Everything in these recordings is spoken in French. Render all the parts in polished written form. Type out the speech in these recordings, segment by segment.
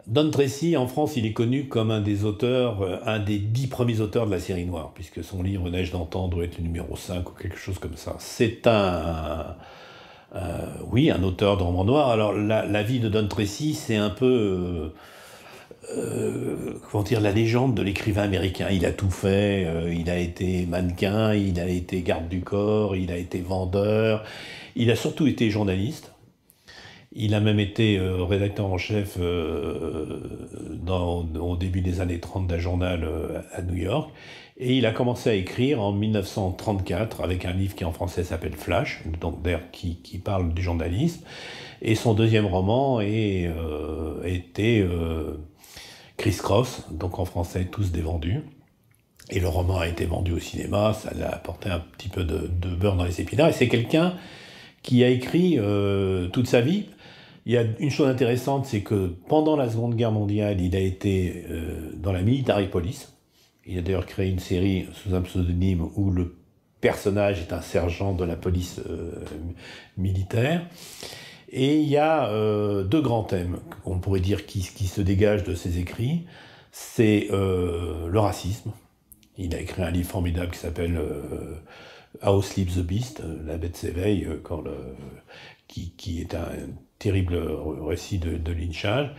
Don Tracy, en France, il est connu comme un des auteurs, un des 10 premiers auteurs de la série noire, puisque son livre Neige d'antan doit être le numéro 5 ou quelque chose comme ça. C'est oui, un auteur de roman noir. Alors, la vie de Don Tracy, c'est un peu, comment dire, la légende de l'écrivain américain. Il a tout fait, il a été mannequin, il a été garde du corps, il a été vendeur, il a surtout été journaliste. Il a même été rédacteur en chef au début des années 30 d'un journal à New York. Et il a commencé à écrire en 1934 avec un livre qui en français s'appelle Flash, donc d'ailleurs qui parle du journalisme. Et son deuxième roman était Criss Cross, donc en français Tous des vendus. Et le roman a été vendu au cinéma, ça l'a apporté un petit peu de beurre dans les épinards. Et c'est quelqu'un qui a écrit toute sa vie. Il y a une chose intéressante, c'est que pendant la Seconde Guerre mondiale, il a été dans la Military Police. Il a d'ailleurs créé une série sous un pseudonyme où le personnage est un sergent de la police militaire. Et il y a deux grands thèmes qu'on pourrait dire qui se dégagent de ses écrits. C'est le racisme. Il a écrit un livre formidable qui s'appelle How Sleeps the Beast, la bête s'éveille, qui est un terrible récit de lynchage,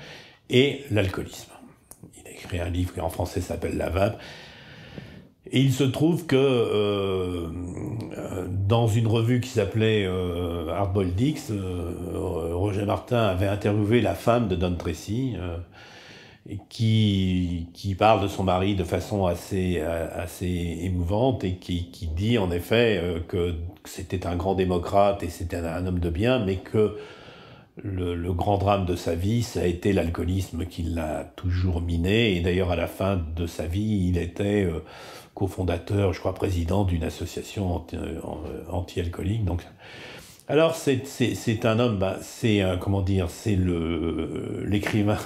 et l'alcoolisme. Il a écrit un livre qui en français s'appelle La Vape. Et il se trouve que dans une revue qui s'appelait Hardboiled Dicks, Roger Martin avait interviewé la femme de Don Tracy, qui parle de son mari de façon assez émouvante et qui dit en effet que c'était un grand démocrate et c'était un homme de bien, mais que le grand drame de sa vie, ça a été l'alcoolisme qui l'a toujours miné. Et d'ailleurs, à la fin de sa vie, il était cofondateur, je crois, président d'une association anti-alcoolique. Donc, alors, c'est un homme, c'est comment dire, c'est l'écrivain.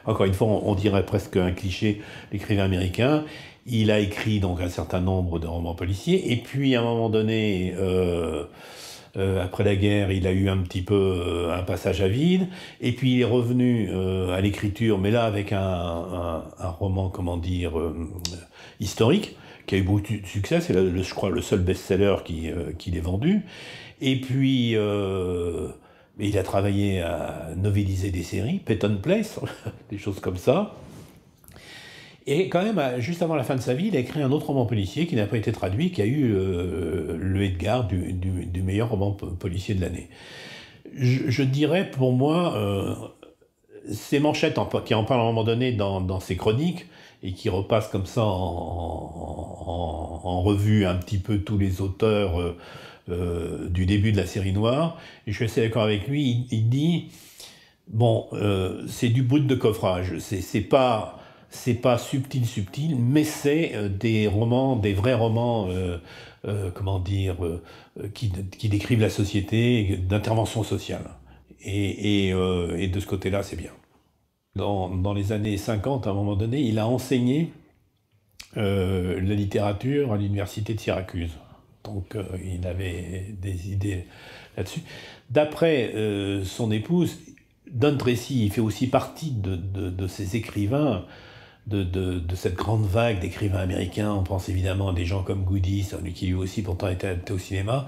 Encore une fois, on dirait presque un cliché, l'écrivain américain. Il a écrit donc un certain nombre de romans policiers. Et puis, à un moment donné, après la guerre, il a eu un petit peu un passage à vide, et puis il est revenu à l'écriture, mais là avec un roman, comment dire, historique, qui a eu beaucoup de succès, c'est je crois le seul best-seller qu'il ait vendu, et puis il a travaillé à novéliser des séries, Peyton Place, des choses comme ça. Et quand même, juste avant la fin de sa vie, il a écrit un autre roman policier qui n'a pas été traduit, qui a eu le Edgar du meilleur roman policier de l'année. Je dirais, pour moi, ces manchettes qui en parlent à un moment donné dans ses chroniques, et qui repassent comme ça en revue un petit peu tous les auteurs du début de la série noire, et je suis assez d'accord avec lui, il dit, bon, c'est du brut de coffrage, c'est pas subtil, mais c'est des romans, des vrais romans, comment dire, qui décrivent la société, d'intervention sociale. Et de ce côté-là, c'est bien. Dans les années 50, à un moment donné, il a enseigné la littérature à l'université de Syracuse. Donc il avait des idées là-dessus. D'après son épouse, Don Tracy, il fait aussi partie de ces écrivains, de cette grande vague d'écrivains américains. On pense évidemment à des gens comme Goody, qui lui aussi pourtant était adapté au cinéma.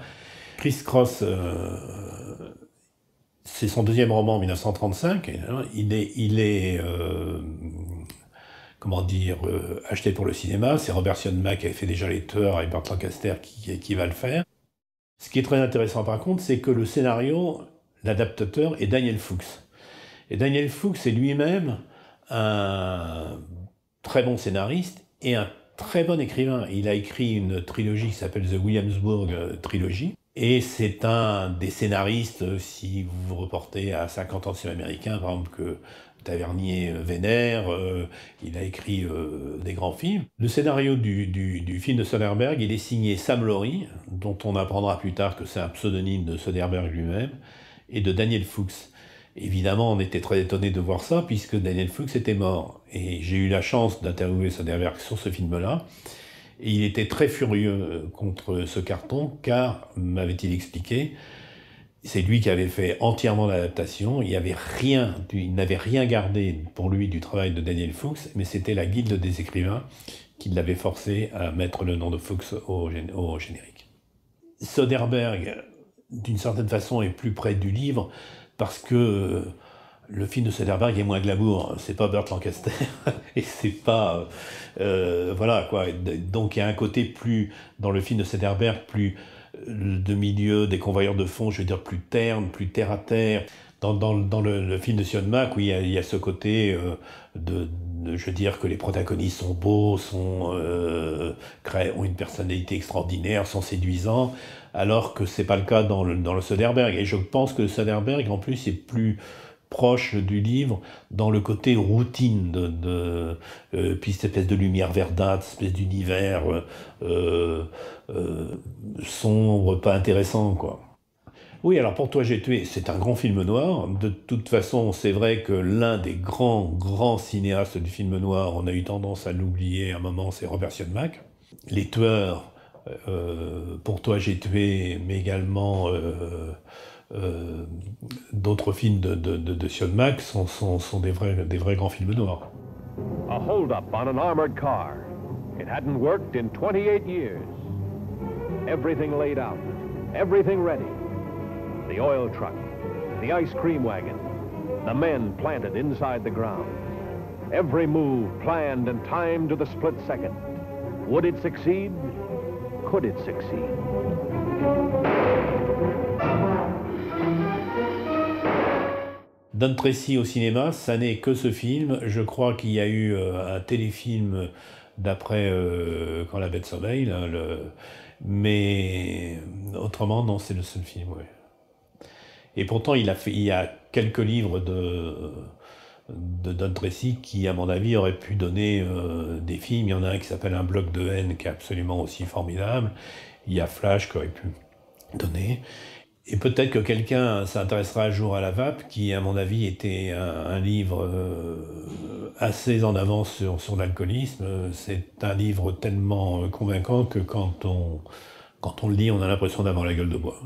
Criss Cross, c'est son deuxième roman en 1935. Il est comment dire, acheté pour le cinéma. C'est Robert Siodmak qui avait fait déjà Les Tueurs avec Burt Lancaster qui va le faire. Ce qui est très intéressant par contre, c'est que le scénario, l'adaptateur est Daniel Fuchs. Et Daniel Fuchs est lui-même un très bon scénariste et un très bon écrivain. Il a écrit une trilogie qui s'appelle The Williamsburg Trilogy. Et c'est un des scénaristes, si vous vous reportez à 50 ans de cinéma américain, par exemple, que Tavernier vénère, il a écrit des grands films. Le scénario du film de Soderbergh, il est signé Sam Laurie, dont on apprendra plus tard que c'est un pseudonyme de Soderbergh lui-même, et de Daniel Fuchs. Évidemment, on était très étonnés de voir ça, puisque Daniel Fuchs était mort. Et j'ai eu la chance d'interviewer Soderbergh sur ce film-là. Et il était très furieux contre ce carton, car, m'avait-il expliqué, C'est lui qui avait fait entièrement l'adaptation. Il n'avait rien gardé pour lui du travail de Daniel Fuchs, mais c'était la Guilde des écrivains qui l'avait forcé à mettre le nom de Fuchs au générique. Soderbergh, d'une certaine façon, est plus près du livre parce que le film de Soderbergh est moins glamour. C'est pas Burt Lancaster et c'est pas voilà quoi. Donc il y a un côté plus dans le film de Soderbergh plus de milieu, des convoyeurs de fond, je veux dire plus terne, plus terre à terre. Dans le film de Sion Mac, où il y a ce côté je veux dire que les protagonistes sont beaux, ont une personnalité extraordinaire, sont séduisants, alors que c'est pas le cas dans le Soderbergh. Et je pense que Soderbergh, en plus, est plus proche du livre dans le côté routine puis cette espèce de lumière verdâtre, cette espèce d'univers sombre, pas intéressant, quoi. Oui, alors Pour toi j'ai tué, c'est un grand film noir. De toute façon, c'est vrai que l'un des grands cinéastes du film noir, on a eu tendance à l'oublier à un moment, c'est Robert Siodmak. Les tueurs, Pour toi j'ai tué, mais également d'autres films de Siodmak sont des vrais grands films noirs. A hold-up on an armored car. It hadn't worked in 28 years. Everything laid out, everything ready. The oil truck, the ice cream wagon, the men planted inside the ground. Every move planned and timed to the split second. Would it succeed? Could it succeed? Don Tracy au cinéma, ça n'est que ce film. Je crois qu'il y a eu un téléfilm d'après Quand la bête sommeille, là, mais autrement, non, c'est le seul film, ouais. Et pourtant, il y a quelques livres de Don Tracy qui, à mon avis, auraient pu donner des films. Il y en a un qui s'appelle Un bloc de haine, qui est absolument aussi formidable. Il y a Flash qui aurait pu donner. Et peut-être que quelqu'un s'intéressera un jour à La Vape, qui, à mon avis, était un livre assez en avance sur l'alcoolisme. C'est un livre tellement convaincant que quand on le lit, on a l'impression d'avoir la gueule de bois.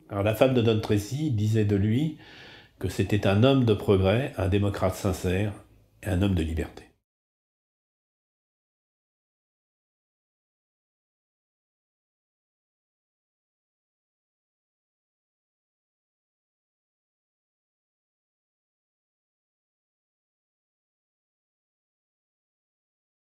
Alors, la femme de Don Tracy disait de lui que c'était un homme de progrès, un démocrate sincère et un homme de liberté.